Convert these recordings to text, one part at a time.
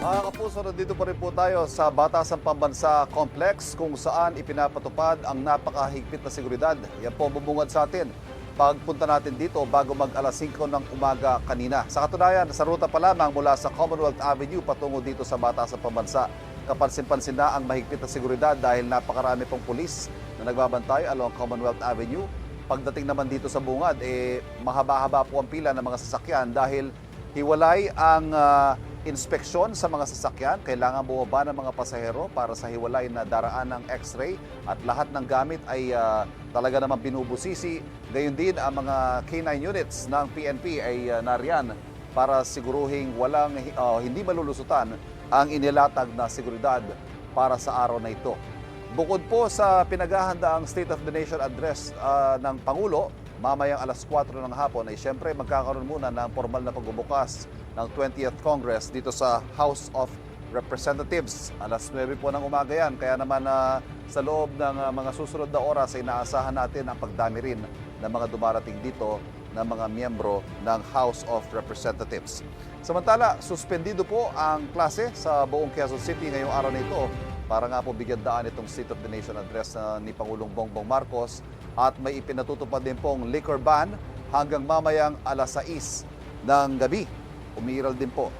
Mga kapuso, nandito pa rin po tayo sa Batasan Pambansa Complex kung saan ipinapatupad ang napakahigpit na seguridad. Yan po bubungad sa atin pagpunta natin dito bago mag alas 5 ng umaga kanina. Sa katunayan, sa ruta pa lamang mula sa Commonwealth Avenue patungo dito sa Batasan Pambansa, kapansin-pansin na ang mahigpit na seguridad dahil napakarami pong pulis na nagbabantay along Commonwealth Avenue. Pagdating naman dito sa bungad, mahaba-haba po ang pila ng mga sasakyan dahil hiwalay ang inspeksyon sa mga sasakyan. Kailangan bumaba ng mga pasahero para sa hiwalay na daraan ng x-ray at lahat ng gamit ay talaga naman binubusisi. Gayon din ang mga K9 units ng PNP ay nariyan para siguruhing hindi malulusutan ang inilatag na seguridad para sa araw na ito. Bukod po sa pinaghahandaang State of the Nation address ng Pangulo, mamayang alas 4 ng hapon ay siyempre magkakaroon muna ng formal na pagbubukas ng 20th Congress dito sa House of Representatives. Alas 9 po ng umaga yan, kaya naman sa loob ng mga susunod na oras ay inaasahan natin ang pagdami rin ng mga dumarating dito ng mga miyembro ng House of Representatives. Samantala, suspendido po ang klase sa buong Quezon City ngayong araw na ito para nga po bigyan daan itong State of the Nation address ni Pangulong Bongbong Marcos at may ipinatutupad din pong liquor ban hanggang mamayang alas 6 ng gabi. Umiiral din po.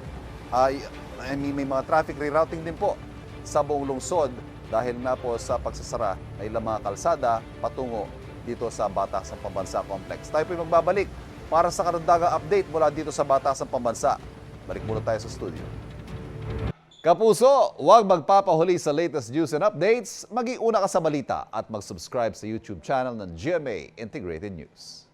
May mga traffic rerouting din po sa buong lungsod dahil nga po sa pagsasara ng ilang mga kalsada patungo dito sa Batasan Pambansa Complex. Tayo po magbabalik para sa karagdagang update mula dito sa Batasan Pambansa. Balik muna tayo sa studio. Kapuso, huwag magpapahuli sa latest news and updates. Mag-iuna ka sa balita at mag-subscribe sa YouTube channel ng GMA Integrated News.